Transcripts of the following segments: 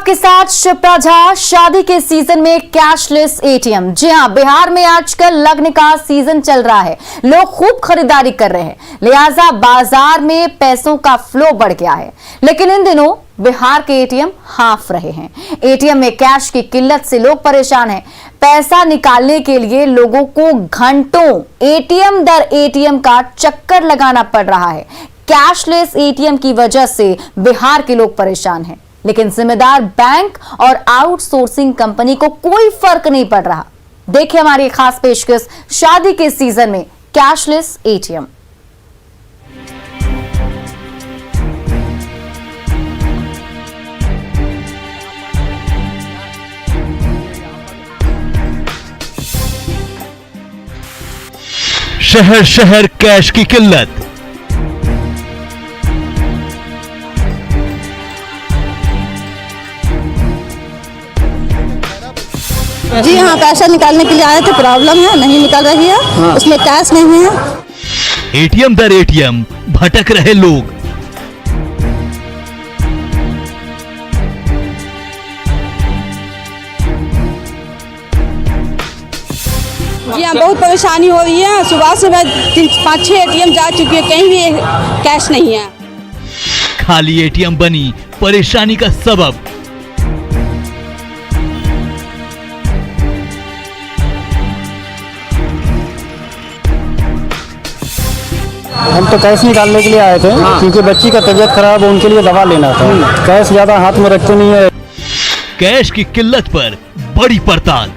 आपके साथ शिप्रा झा। शादी के सीजन में कैशलेस एटीएम। जी हां, बिहार में आजकल लग्न का सीजन चल रहा है, लोग खूब खरीदारी कर रहे हैं, लिहाजा बाजार में पैसों का फ्लो बढ़ गया है। लेकिन इन दिनों बिहार के एटीएम हाफ रहे हैं। एटीएम में कैश की किल्लत से लोग परेशान हैं। पैसा निकालने के लिए लोगों को घंटों एटीएम दर एटीएम का चक्कर लगाना पड़ रहा है। कैशलेस एटीएम की वजह से बिहार के लोग परेशान हैं, लेकिन जिम्मेदार बैंक और आउटसोर्सिंग कंपनी को कोई फर्क नहीं पड़ रहा। देखिए हमारी खास पेशकश, शादी के सीजन में कैशलेस एटीएम। शहर शहर कैश की किल्लत। जी हाँ, पैसा निकालने के लिए आए थे, प्रॉब्लम है, नहीं निकल रही है। हाँ। उसमें कैश नहीं है। एटीएम दर एटीएम भटक रहे लोग। जी हाँ, बहुत परेशानी हो रही है। सुबह से मैं 5-6 एटीएम जा चुकी हूँ, कहीं भी कैश नहीं है। खाली एटीएम बनी परेशानी का सबब। हम तो कैश निकालने के लिए आए थे। हाँ। क्योंकि बच्ची का तबीयत खराब है, उनके लिए दवा लेना था। कैश ज्यादा हाथ में रखते नहीं है। कैश की किल्लत पर बड़ी पड़ताल।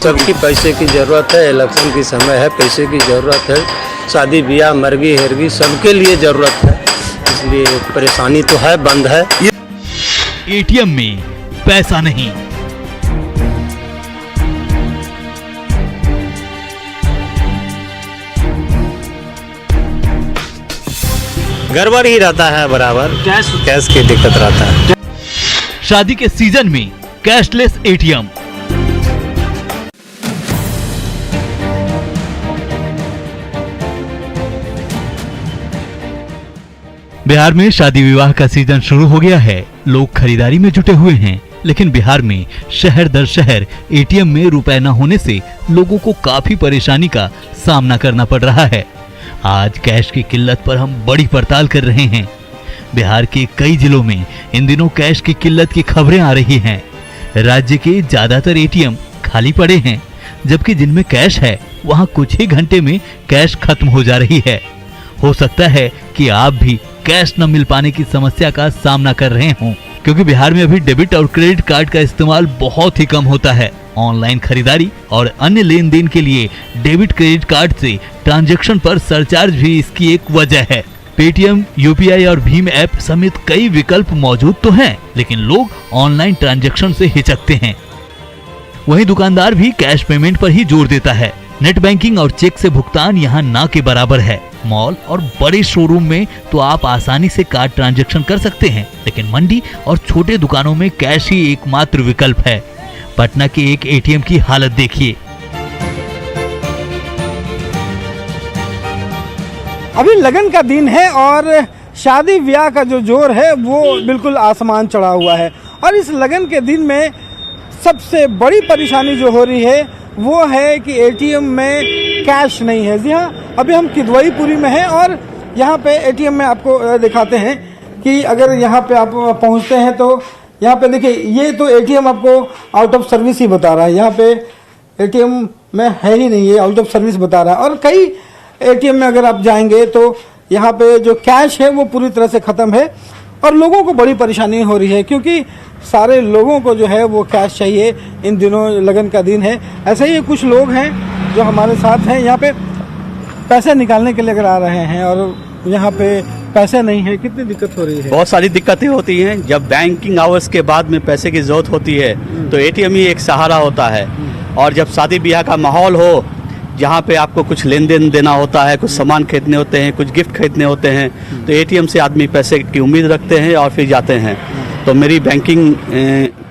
सबकी पैसे की जरूरत है, इलेक्शन की समय है, पैसे की जरूरत है, शादी ब्याह मरगी हेरगी सबके लिए जरूरत है, इसलिए परेशानी तो है, बंद है। एटीएम में पैसा नहीं। गड़बड़ ही रहता है, बराबर कैश की दिक्कत रहता है। शादी के सीजन में कैशलेस एटीएम। बिहार में शादी विवाह का सीजन शुरू हो गया है। लोग खरीदारी में जुटे हुए हैं, लेकिन बिहार में शहर दर शहर एटीएम में रुपए न होने से लोगों को काफी परेशानी का सामना करना पड़ रहा है। आज कैश की किल्लत पर हम बड़ी पड़ताल कर रहे हैं। बिहार के कई जिलों में इन दिनों कैश की किल्लत की खबरें आ रही हैं। राज्य के ज्यादातर एटीएम खाली पड़े हैं, जबकि जिनमें कैश है वहां कुछ ही घंटे में कैश खत्म हो जा रही है। हो सकता है कि आप भी कैश न मिल पाने की समस्या का सामना कर रहे हों, क्योंकि बिहार में अभी डेबिट और क्रेडिट कार्ड का इस्तेमाल बहुत ही कम होता है। ऑनलाइन खरीदारी और अन्य लेन देन के लिए डेबिट क्रेडिट कार्ड से ट्रांजैक्शन पर सरचार्ज भी इसकी एक वजह है। पेटीएम, यूपीआई और भीम ऐप समेत कई विकल्प मौजूद तो हैं, लेकिन लोग ऑनलाइन ट्रांजैक्शन से हिचकते हैं। वहीं दुकानदार भी कैश पेमेंट पर ही जोर देता है। नेट बैंकिंग और चेक से भुगतान यहाँ ना के बराबर है। मॉल और बड़े शोरूम में तो आप आसानी से कार्ड ट्रांजैक्शन कर सकते हैं, लेकिन मंडी और छोटे दुकानों में कैश ही एकमात्र विकल्प है। पटना के एक एटीएम की हालत देखिए। अभी लगन का दिन है और शादी ब्याह का जो जोर है वो बिल्कुल आसमान चढ़ा हुआ है। और इस लगन के दिन में सबसे बड़ी परेशानी जो हो रही है वो है कि एटीएम में कैश नहीं है। जी हाँ, अभी हम किदवईपुरी में हैं और यहाँ पे एटीएम में आपको दिखाते हैं कि अगर यहाँ पे आप पहुँचते हैं तो यहाँ पे देखिए, ये तो एटीएम आपको आउट ऑफ सर्विस ही बता रहा है। यहाँ पे एटीएम में है ही नहीं, ये आउट ऑफ सर्विस बता रहा है। और कई एटीएम में अगर आप जाएंगे तो यहाँ पे जो कैश है वो पूरी तरह से ख़त्म है और लोगों को बड़ी परेशानी हो रही है, क्योंकि सारे लोगों को जो है वो कैश चाहिए। इन दिनों लगन का दिन है। ऐसे ही कुछ लोग हैं जो हमारे साथ हैं, यहाँ पे पैसे निकालने के लिए अगर आ रहे हैं और यहाँ पे पैसे नहीं है। कितनी दिक्कत हो रही है? बहुत सारी दिक्कतें होती हैं। जब बैंकिंग आवर्स के बाद में पैसे की जरूरत होती है तो एटीएम ही एक सहारा होता है। और जब शादी ब्याह का माहौल हो, जहाँ पे आपको कुछ लेन देन देना होता है, कुछ सामान खरीदने होते हैं, कुछ गिफ्ट खरीदने होते हैं, तो एटीएम से आदमी पैसे की उम्मीद रखते हैं और फिर जाते हैं। तो मेरी बैंकिंग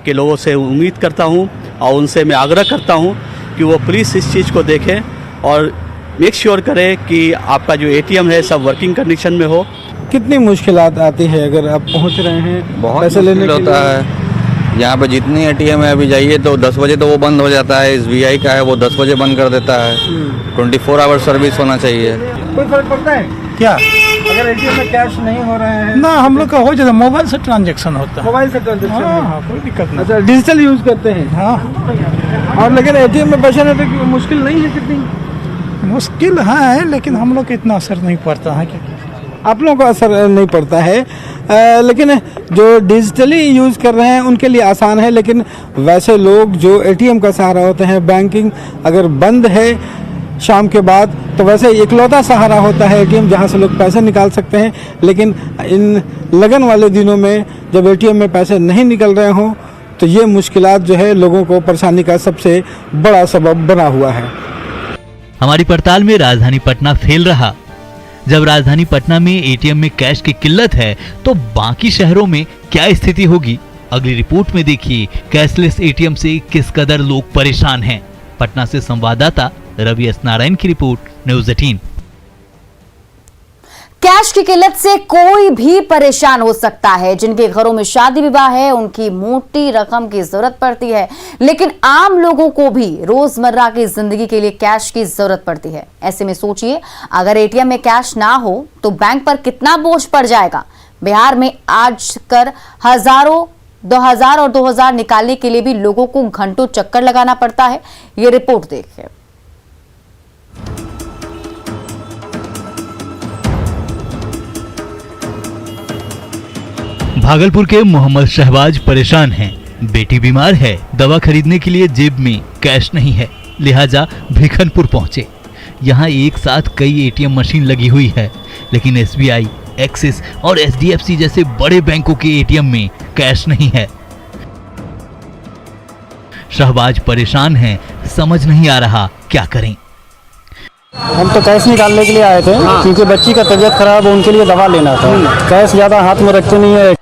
के लोगों से उम्मीद करता हूँ और उनसे मैं आग्रह करता हूँ कि वो प्लीज़ इस चीज़ को देखें और मेक श्योर करें कि आपका जो एटीएम है सब वर्किंग कंडीशन में हो। कितनी मुश्किलात आती है अगर आप पहुंच रहे हैं बहुत पैसे लेने मुश्किल के होता लिए? है। यहाँ पे जितनी एटीएम है अभी जाइए तो 10 बजे तो वो बंद हो जाता है। SBI का है वो 10 बजे बंद कर देता है। 24 आवर सर्विस होना चाहिए। कोई फर्क पड़ता है क्या अगर एटीएम में कैश नहीं हो रहे हैं? ना, हम लोग का हो जाता, मोबाइल से ट्रांजैक्शन होता है। मोबाइल से ट्रांजेक्शन हाँ है। हाँ, कोई दिक्कत नहीं। अच्छा, डिजिटल यूज करते हैं। हाँ, और लेकिन एटीएम में पैसे नहीं तो मुश्किल नहीं है कितनी? मुश्किल है लेकिन हम लोग को इतना असर नहीं पड़ता है क्योंकि आप लोगों को असर नहीं पड़ता है। लेकिन जो डिजिटली यूज़ कर रहे हैं उनके लिए आसान है, लेकिन वैसे लोग जो एटीएम का सहारा होते हैं, बैंकिंग अगर बंद है शाम के बाद तो वैसे इकलौता सहारा होता है एटीएम जहां से लोग पैसे निकाल सकते हैं। लेकिन इन लगन वाले दिनों में जब एटीएम में पैसे नहीं निकल रहे हों तो ये मुश्किलात जो है लोगों को परेशानी का सबसे बड़ा सबब बना हुआ है। हमारी पड़ताल में राजधानी पटना फेल रहा। जब राजधानी पटना में एटीएम में कैश की किल्लत है तो बाकी शहरों में क्या स्थिति होगी? अगली रिपोर्ट में देखिए कैशलेस एटीएम से किस कदर लोग परेशान हैं। पटना से संवाददाता रवि एस नारायण की रिपोर्ट, न्यूज़ 18। कैश की किल्लत से कोई भी परेशान हो सकता है। जिनके घरों में शादी विवाह है उनकी मोटी रकम की जरूरत पड़ती है, लेकिन आम लोगों को भी रोजमर्रा की जिंदगी के लिए कैश की जरूरत पड़ती है। ऐसे में सोचिए, अगर एटीएम में कैश ना हो तो बैंक पर कितना बोझ पड़ जाएगा। बिहार में आजकल हजारों 2000 और 2000 निकालने के लिए भी लोगों को घंटों चक्कर लगाना पड़ता है। ये रिपोर्ट देखिए। भागलपुर के मोहम्मद शहबाज परेशान हैं। बेटी बीमार है, दवा खरीदने के लिए जेब में कैश नहीं है, लिहाजा भिखनपुर पहुंचे। यहाँ एक साथ कई एटीएम मशीन लगी हुई है, लेकिन SBI, एक्सिस और HDFC जैसे बड़े बैंकों के एटीएम में कैश नहीं है। शहबाज परेशान हैं, समझ नहीं आ रहा क्या करें। हम तो कैश निकालने के लिए आए थे क्योंकि बच्ची का तबीयत खराब है, उनके लिए दवा लेना था। कैश ज्यादा हाथ में रखते नहीं है।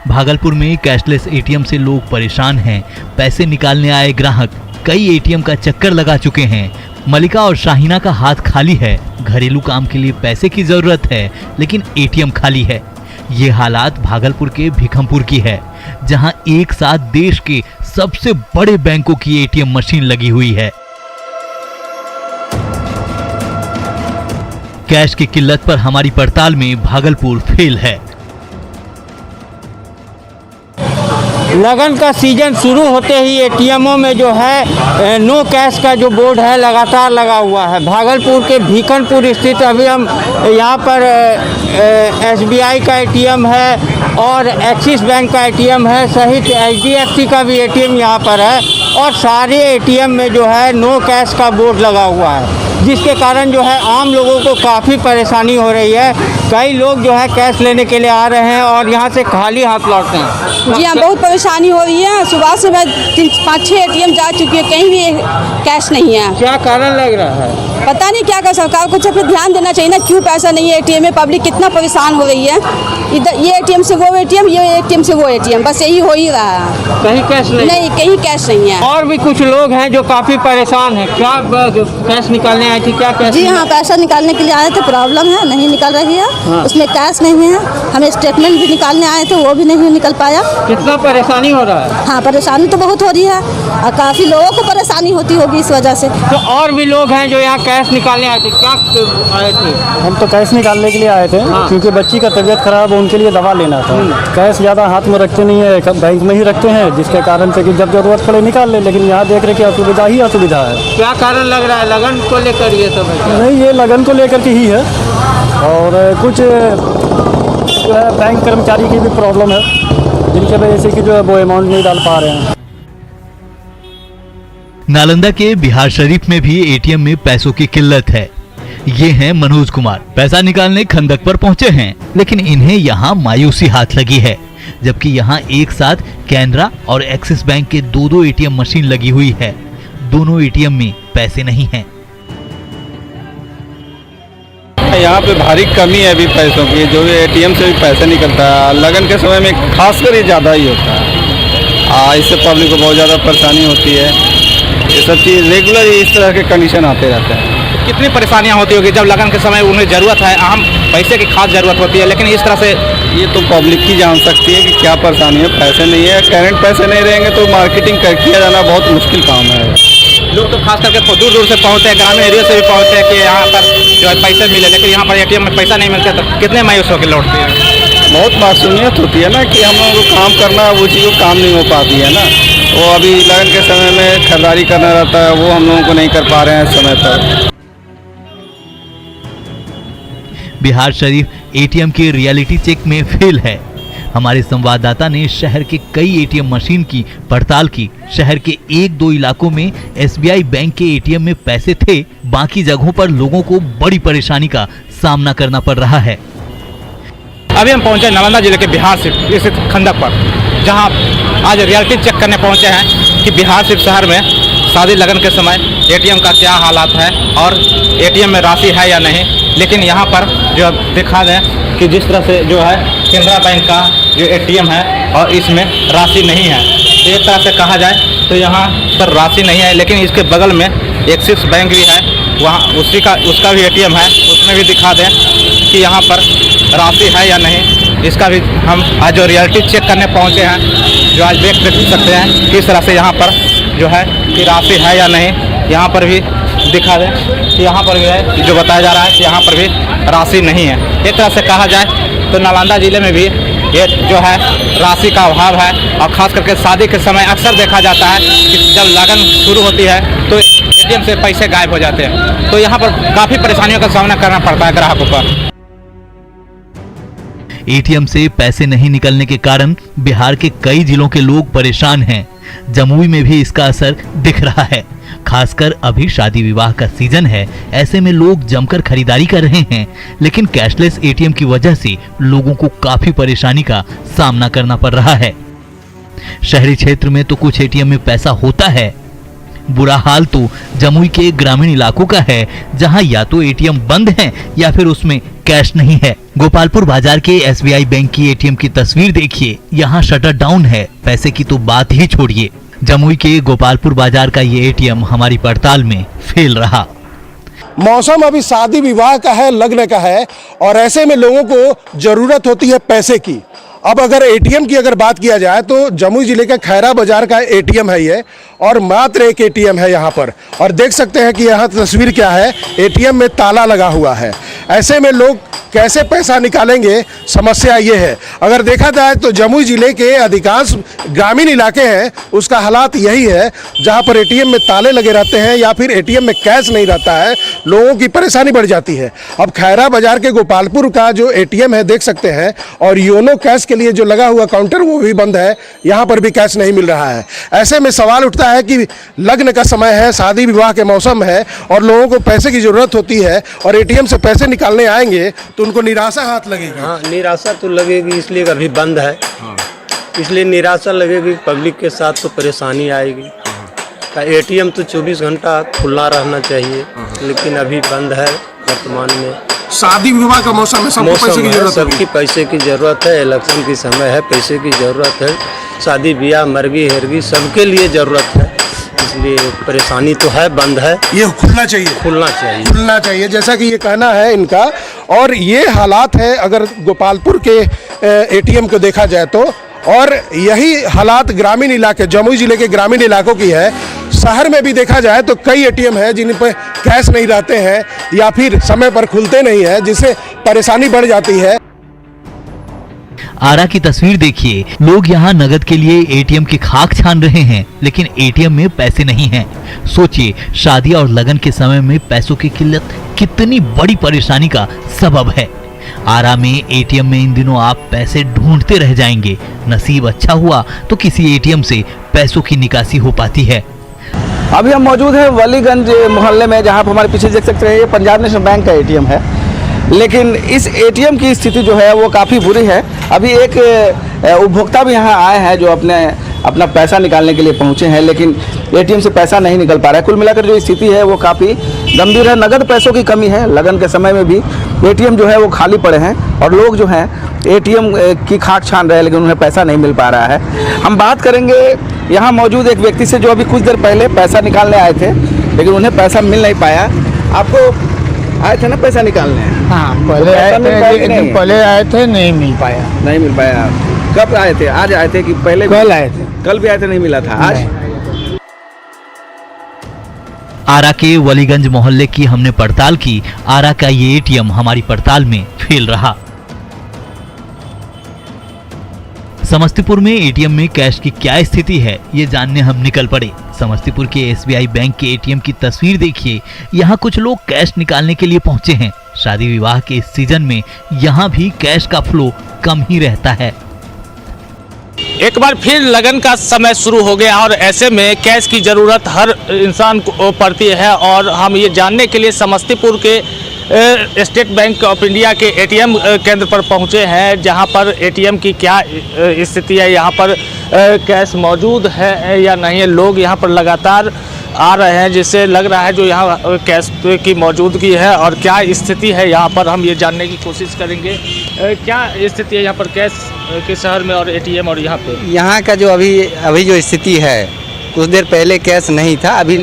भागलपुर में कैशलेस एटीएम से लोग परेशान हैं। पैसे निकालने आए ग्राहक कई एटीएम का चक्कर लगा चुके हैं। मलिका और शाहीना का हाथ खाली है। घरेलू काम के लिए पैसे की जरूरत है, लेकिन एटीएम खाली है। ये हालात भागलपुर के भिखमपुर की है, जहां एक साथ देश के सबसे बड़े बैंकों की एटीएम मशीन लगी हुई है। कैश की किल्लत पर हमारी पड़ताल में भागलपुर फेल है। लगन का सीजन शुरू होते ही एटीएमों में जो है नो कैश का जो बोर्ड है लगातार लगा हुआ है। भागलपुर के भिखनपुर स्थित अभी हम यहाँ पर SBI का एटीएम है और एक्सिस बैंक का एटीएम है, सहित HDFC का भी एटीएम यहाँ पर है और सारे एटीएम में जो है नो कैश का बोर्ड लगा हुआ है, जिसके कारण जो है आम लोगों को काफ़ी परेशानी हो रही है। कई लोग जो है कैश लेने के लिए आ रहे हैं और यहाँ से खाली हाथ लौटते हैं। जी हाँ, बहुत परेशानी हो रही है। सुबह से मैं 5-6 एटीएम जा चुकी हूँ, कहीं भी कैश नहीं है। क्या कारण लग रहा है? पता नहीं क्या कर, सरकार को पे ध्यान देना चाहिए ना, क्यों पैसा नहीं है एटीएम में। पब्लिक कितना परेशान हो रही है, इधर ये एटीएम से वो एटीएम, ये एटीएम से वो एटीएम, बस यही हो ही रहा है। कहीं कैश नहीं, कहीं कैश नहीं है। और भी कुछ लोग हैं जो काफ़ी परेशान हैं। क्या कैश निकालने आई थी? क्या कैश? जी हाँ, पैसा निकालने के लिए आए थे, प्रॉब्लम है, नहीं निकल रही है। उसमें कैश नहीं है। हमें स्टेटमेंट भी निकालने आए थे, वो भी नहीं निकल पाया। कितना परेशानी हो रहा है? हाँ, परेशानी तो बहुत हो रही है और काफ़ी लोगों को परेशानी होती होगी इस वजह से। तो और भी लोग हैं जो यहाँ कैश निकालने आए थे। क्या आए थे? हम तो कैश निकालने के लिए आए थे क्योंकि बच्ची का तबीयत खराब है, उनके लिए दवा लेना था। कैश ज्यादा हाथ में रखते नहीं है, बैंक में ही रखते हैं, जिसके कारण से कि जब जरूरत पड़े निकाल ले। लेकिन यहाँ देख रहे कि असुविधा ही असुविधा है। क्या कारण लग रहा है? लगन को लेकर ये सब है? नहीं, ये लगन को लेकर के ही है और कुछ जो है बैंक कर्मचारी की भी प्रॉब्लम है, जिनके वजह से कि जो है वो अमाउंट नहीं डाल पा रहे हैं। नालंदा के बिहार शरीफ में भी एटीएम में पैसों की किल्लत है। ये हैं मनोज कुमार, पैसा निकालने खंदक पर पहुंचे हैं, लेकिन इन्हें यहाँ मायूसी हाथ लगी है। जबकि यहाँ एक साथ कैनरा और एक्सिस बैंक के 2-2 एटीएम मशीन लगी हुई है। दोनों एटीएम में पैसे नहीं हैं। यहाँ पे भारी कमी है अभी पैसों की, जो एटीएम से भी पैसा निकलता है। लगन के समय में खासकर ये ज़्यादा ही होता है। इससे पब्लिक को बहुत ज़्यादा परेशानी होती है। ये सब चीज़ रेगुलर इस तरह के कंडीशन आते रहते हैं। कितनी परेशानियां होती होगी जब लगन के समय उन्हें ज़रूरत है, अहम पैसे की खास ज़रूरत होती है, लेकिन इस तरह से ये तो पब्लिक ही जान सकती है कि क्या परेशानी है। पैसे नहीं है, करंट पैसे नहीं रहेंगे तो मार्केटिंग किया जाना बहुत मुश्किल काम है। लोग तो खास करके दूर दूर से पहुँचते हैं, ग्रामीण एरिया से भी पहुँचते हैं कि यहाँ पर जो है पैसे मिले, लेकिन यहाँ पर ATM में पैसा नहीं मिलता, तो कितने मायूस होकर लौटते हैं। बहुत मासूमियत होती है ना कि हम लोगों को काम करना, वो चीज़ को काम नहीं हो पाती है ना। वो अभी लगन के समय में खरीदारी करना रहता है, वो हम लोगों को नहीं कर पा रहे हैं समय पर। बिहार शरीफ ATM की रियलिटी चेक में फेल है। हमारे संवाददाता ने शहर के कई ATM मशीन की पड़ताल की। शहर के 1-2 इलाकों में SBI बैंक के ATM में पैसे थे, बाकी जगहों पर लोगों को बड़ी परेशानी का सामना करना पड़ रहा है। अभी हम पहुंचे नालंदा जिले के बिहार सिर्फ स्थित खंडक पर, जहां आज रियलिटी चेक करने पहुंचे हैं कि बिहार सिर्फ शहर में शादी लगन के समय ATM का क्या हालात है और ATM में राशि है या नहीं। लेकिन यहाँ पर जो दिखा दें कि जिस तरह से जो है केनरा बैंक का जो ATM है और इसमें राशि नहीं है, तो एक तरह से कहा जाए तो यहाँ पर राशि नहीं है, लेकिन इसके बगल में एक्सिस बैंक भी है, वहाँ उसका भी ATM है, उसमें भी दिखा दें कि यहाँ पर राशि है या नहीं। इसका भी हम आज जो रियलिटी चेक करने पहुँचे हैं, जो आज देख सकते हैं किस तरह से यहाँ पर जो है कि राशि है या नहीं। यहाँ पर भी दिखा दें कि यहाँ पर भी है, जो बताया जा रहा है कि यहाँ पर भी राशि नहीं है। एक तरह से कहा जाए तो नालंदा जिले में भी ये जो है राशि का अभाव है, और ख़ास करके शादी के समय अक्सर देखा जाता है कि जब लगन शुरू होती है तो ATM से पैसे गायब हो जाते हैं, तो यहाँ पर काफ़ी परेशानियों का सामना करना पड़ता है ग्राहकों पर। ATM से पैसे नहीं निकलने के कारण बिहार के कई जिलों के लोग परेशान हैं। जमुई में भी इसका असर दिख रहा है। खासकर अभी शादी विवाह का सीजन है, ऐसे में लोग जमकर खरीदारी कर रहे हैं, लेकिन कैशलेस ATM की वजह से लोगों को काफी परेशानी का सामना करना पड़ रहा है। शहरी क्षेत्र में तो कुछ ATM में पैसा होता है, बुरा हाल तो जमुई के ग्रामीण इलाकों का है, जहां या तो ATM बंद हैं या फिर उसमें कैश नहीं है। गोपालपुर बाजार के SBI बैंक की ATM की तस्वीर देखिए, यहाँ शटर डाउन है, पैसे की तो बात ही छोड़िए। जमुई के गोपालपुर बाजार का ये ATM हमारी पड़ताल में फेल रहा। मौसम अभी शादी विवाह का है, लग्न का है, और ऐसे में लोगों को जरूरत होती है पैसे की। अब अगर ATM की अगर बात किया जाए तो जमुई जिले के खैरा बाजार का ATM है ये, और मात्र एक ATM है यहाँ पर, और देख सकते हैं कि यहाँ तस्वीर क्या है, ATM में ताला लगा हुआ है। ऐसे में लोग कैसे पैसा निकालेंगे, समस्या ये है। अगर देखा जाए तो जमुई जिले के अधिकांश ग्रामीण इलाके हैं, उसका हालात यही है, जहां पर ATM में ताले लगे रहते हैं या फिर ATM में कैश नहीं रहता है, लोगों की परेशानी बढ़ जाती है। अब खैरा बाजार के गोपालपुर का जो ATM है देख सकते हैं, और योनो कैश के लिए जो लगा हुआ काउंटर वो भी बंद है, यहाँ पर भी कैश नहीं मिल रहा है। ऐसे में सवाल उठता है कि लग्न का समय है, शादी विवाह के मौसम है, और लोगों को पैसे की जरूरत होती है, और ATM से पैसे निकालने आएंगे तो उनको निराशा हाथ लगेगी। हाँ, निराशा तो लगेगी, इसलिए अभी बंद है। इसलिए निराशा लगेगी, पब्लिक के साथ तो परेशानी आएगी। ATM तो 24 घंटा खुला रहना चाहिए, लेकिन अभी बंद है। वर्तमान में शादी विवाह का मौसम है, सबको पैसे की जरूरत है, सबकी पैसे की जरूरत है। इलेक्शन की समय है, पैसे की जरूरत है। शादी ब्याह, मरगी हेरगी, सबके लिए जरूरत है, इसलिए परेशानी तो है, बंद है। ये खुलना चाहिए, खुलना चाहिए जैसा कि ये कहना है इनका। और ये हालात है अगर गोपालपुर के ATM को देखा जाए तो, और यही हालात ग्रामीण इलाके, जमुई जिले के ग्रामीण इलाकों की है। शहर में भी देखा जाए तो कई ATM है जिन पर कैश नहीं रहते हैं या फिर समय पर खुलते नहीं है, जिससे परेशानी बढ़ जाती है। आरा की तस्वीर देखिए, लोग यहाँ नगद के लिए ATM की खाक छान रहे हैं, लेकिन ATM में पैसे नहीं हैं। सोचिए, शादी और लगन के समय में पैसों की किल्लत कितनी बड़ी परेशानी का सबब है। आरा में ATM में इन दिनों आप पैसे ढूंढते रह जाएंगे। नसीब अच्छा हुआ तो किसी ATM से पैसों की निकासी हो पाती है। अभी हम मौजूद हैं वलीगंज मोहल्ले में, जहां पर हमारे पीछे देख सकते हैं ये पंजाब नेशनल बैंक का ATM है, लेकिन इस ATM की स्थिति जो है वो काफ़ी बुरी है। अभी एक उपभोक्ता भी यहाँ आए हैं जो अपना पैसा निकालने के लिए पहुँचे हैं, लेकिन ATM से पैसा नहीं निकल पा रहा है। कुल मिलाकर जो स्थिति है वो काफ़ी गंभीर है। नगद पैसों की कमी है, लगन के समय में भी ATM जो है वो खाली पड़े हैं, और लोग जो हैं ATM की खाक छान रहे हैं, लेकिन उन्हें पैसा नहीं मिल पा रहा है। हम बात करेंगे यहाँ मौजूद एक व्यक्ति से जो अभी कुछ देर पहले पैसा निकालने आए थे, लेकिन उन्हें पैसा मिल नहीं पाया। आपको आए थे ना पैसा निकालने? हाँ, पहले आए थे, पहले आए थे, नहीं मिल पाया। नहीं मिल पाया। कब आए थे? आज आए थे कि पहले? कल आए थे। कल भी आए थे, नहीं मिला था। आज आरा के वलीगंज मोहल्ले की हमने पड़ताल की। आरा का ये एटीएम हमारी पड़ताल में फेल रहा। समस्तीपुर में एटीएम में कैश की क्या स्थिति है, ये जानने हम निकल पड़े। समस्तीपुर के एसबीआई बैंक के एटीएम की तस्वीर देखिए। यहाँ कुछ लोग कैश निकालने के लिए पहुंचे हैं। शादी विवाह के इस सीजन में यहाँ भी कैश का फ्लो कम ही रहता है। एक बार फिर लगन का समय शुरू हो गया और ऐसे में कैश की ज़रूरत हर इंसान को पड़ती है। और हम ये जानने के लिए समस्तीपुर के स्टेट बैंक ऑफ इंडिया के एटीएम केंद्र पर पहुंचे हैं, जहां पर एटीएम की क्या स्थिति है, यहां पर कैश मौजूद है या नहीं है। लोग यहां पर लगातार आ रहे हैं, जिससे लग रहा है जो यहाँ कैश की मौजूदगी है और क्या स्थिति है यहाँ पर हम ये जानने की कोशिश करेंगे। क्या स्थिति है यहाँ पर कैश के शहर में और एटीएम और यहाँ पे? यहाँ का जो अभी जो स्थिति है, कुछ देर पहले कैश नहीं था, अभी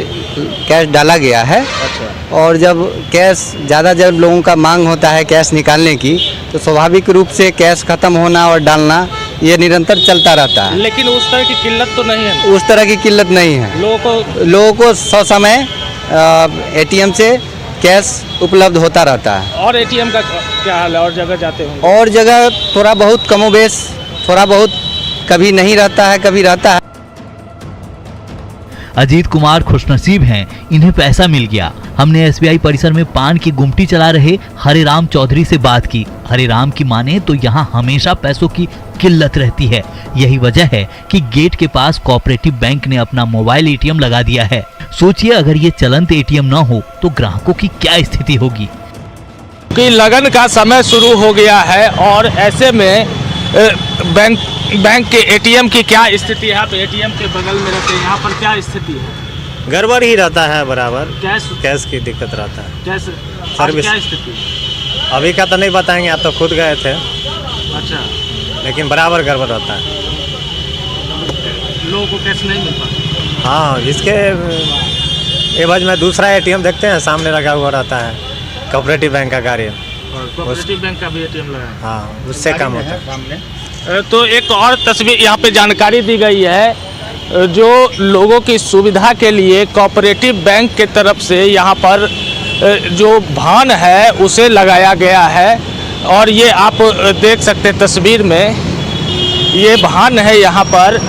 कैश डाला गया है। अच्छा। और जब कैश ज़्यादा जब लोगों का मांग होता है कैश निकालने की, तो स्वाभाविक रूप से कैश ख़त्म होना और डालना ये निरंतर चलता रहता है। लेकिन उस तरह की किल्लत तो नहीं है? उस तरह की किल्लत नहीं है। लोगों को समय एटीएम से कैश उपलब्ध होता रहता है। और एटीएम का क्या हाल है? और जगह जाते होंगे? और जगह थोड़ा बहुत कमोबेश, थोड़ा बहुत कभी नहीं रहता है, कभी रहता है। अजीत कुमार खुशनसीब हैं, इन्हें पैसा मिल गया। हमने एसबीआई परिसर में पान की गुमटी चला रहे हरिराम चौधरी से बात की। हरिराम की माने तो यहाँ हमेशा पैसों की किल्लत रहती है। यही वजह है कि गेट के पास कोऑपरेटिव बैंक ने अपना मोबाइल एटीएम लगा दिया है। सोचिए अगर ये चलंत एटीएम न हो तो ग्राहकों की क्या स्थिति होगी। कि लगन का समय शुरू हो गया है और ऐसे में बैंक के एटीएम की क्या स्थिति है? आप एटीएम के बगल में रहते हैं, यहाँ पर क्या स्थिति है? गड़बड़ ही रहता है बराबर। कैश की दिक्कत रहता है। कैश सर्विस क्या स्थिति? अभी का तो नहीं बताएंगे, आप तो खुद गए थे। अच्छा। लेकिन बराबर गड़बड़ रहता है। लोगों को कैश नहीं मिल पाता? हाँ, इसके एवज में दूसरा एटीएम देखते हैं, सामने लगा हुआ रहता है कोऑपरेटिव बैंक का कार्य। कोऑपरेटिव बैंक का भी एटीएम लगा है? हाँ, उससे कम होता है सामने। तो एक और तस्वीर यहाँ पे जानकारी दी गई है, जो लोगों की सुविधा के लिए कोऑपरेटिव बैंक के तरफ से यहाँ पर जो भान है उसे लगाया गया है। और ये आप देख सकते हैं तस्वीर में, ये भान है यहाँ पर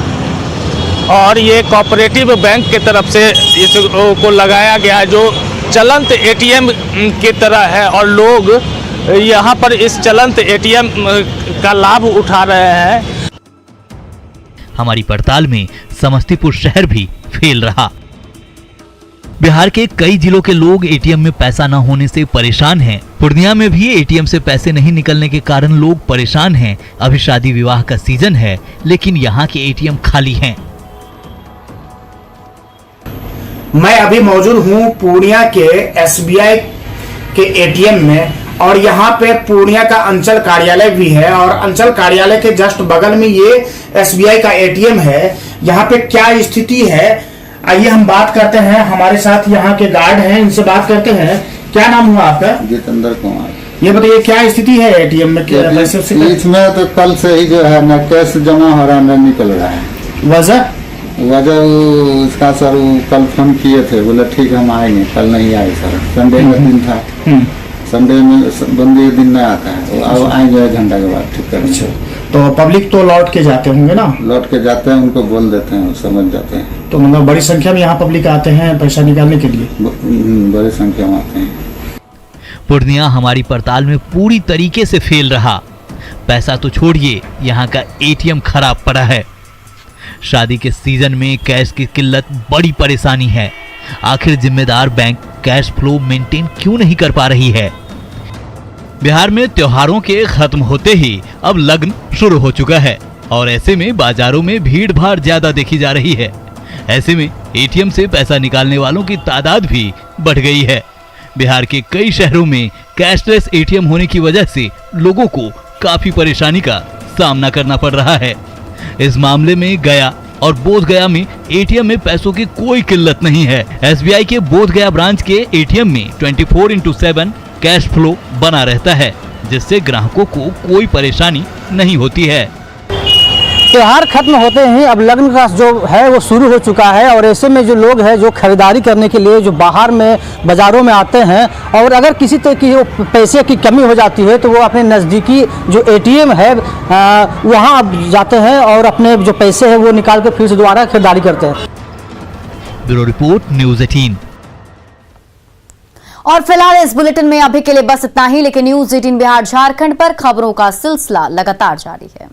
और ये कोऑपरेटिव बैंक के तरफ से इसको लगाया गया है, जो चलंत एटीएम की तरह है। और लोग यहाँ पर इस चलंत एटीएम का लाभ उठा रहे हैं। हमारी पड़ताल में समस्तीपुर शहर भी फेल रहा। बिहार के कई जिलों के लोग एटीएम में पैसा न होने से परेशान हैं। पूर्णिया में भी एटीएम से पैसे नहीं निकलने के कारण लोग परेशान हैं। अभी शादी विवाह का सीजन है, लेकिन यहाँ के एटीएम खाली हैं। मैं अभी मौजूद हूँ पूर्णिया के एसबीआई के एटीएम में और यहाँ पे पूर्णिया का अंचल कार्यालय भी है और अंचल कार्यालय के जस्ट बगल में ये एसबीआई का एटीएम है। यहाँ पे क्या स्थिति है, आइए हम बात करते हैं। हमारे साथ यहाँ के गार्ड हैं, इनसे बात करते हैं। क्या नाम हुआ आपका? जितेंद्र कुमार। ये बताइए क्या स्थिति है एटीएम में? इसमें तो कल से ही जो है न कैश जमा हो रहा न निकल रहा है। वजह उसका सर कल फोन किए थे, बोले ठीक हम आएंगे, कल नहीं आए सर। संडे का दिन था, संडे में बंदी दिन नहीं आता है, अब आएंगे 1 घंटा के बाद ठीक करेंगे। तो पब्लिक तो लौट के जाते होंगे ना? लौट के जाते हैं, उनको बोल देते हैं, समझ जाते हैं। तो मतलब बड़ी संख्या में यहाँ पब्लिक आते हैं पैसा निकालने के लिए? बड़ी संख्या में आते हैं। पूर्णिया हमारी पड़ताल में पूरी तरीके से फेल रहा। पैसा तो छोड़िए, यहाँ का एटीएम खराब पड़ा है। शादी के सीजन में कैश की किल्लत बड़ी परेशानी है। आखिर जिम्मेदार बैंक कैश फ्लो मेंटेन क्यों नहीं कर पा रही है? बिहार में त्योहारों के खत्म होते ही अब लगन शुरू हो चुका है और ऐसे में बाजारों में भीड़ भाड़ ज्यादा देखी जा रही है। ऐसे में एटीएम से पैसा निकालने वालों की तादाद भी बढ़ गई है। बिहार के कई शहरों में कैशलेस एटीएम होने की वजह से लोगों को काफी परेशानी का सामना करना पड़ रहा है। इस मामले में गया, और बोधगया में एटीएम में पैसों की कोई किल्लत नहीं है। एसबीआई के बोधगया ब्रांच के एटीएम में 24/7 कैश फ्लो बना रहता है, जिससे ग्राहकों को कोई परेशानी नहीं होती है। त्योहार खत्म होते ही अब लग्न का जो है वो शुरू हो चुका है और ऐसे में जो लोग हैं जो खरीदारी करने के लिए जो बाहर में बाज़ारों में आते हैं और अगर किसी तरह की पैसे की कमी हो जाती है तो वो अपने नज़दीकी जो एटीएम है वहाँ अब जाते हैं और अपने जो पैसे हैं वो निकाल कर फिर से दोबारा खरीदारी करते हैं। Bureau report, news 18। और फिलहाल इस बुलेटिन में अभी के लिए बस इतना ही, लेकिन न्यूज़ 18 बिहार झारखंड पर खबरों का सिलसिला लगातार जारी है।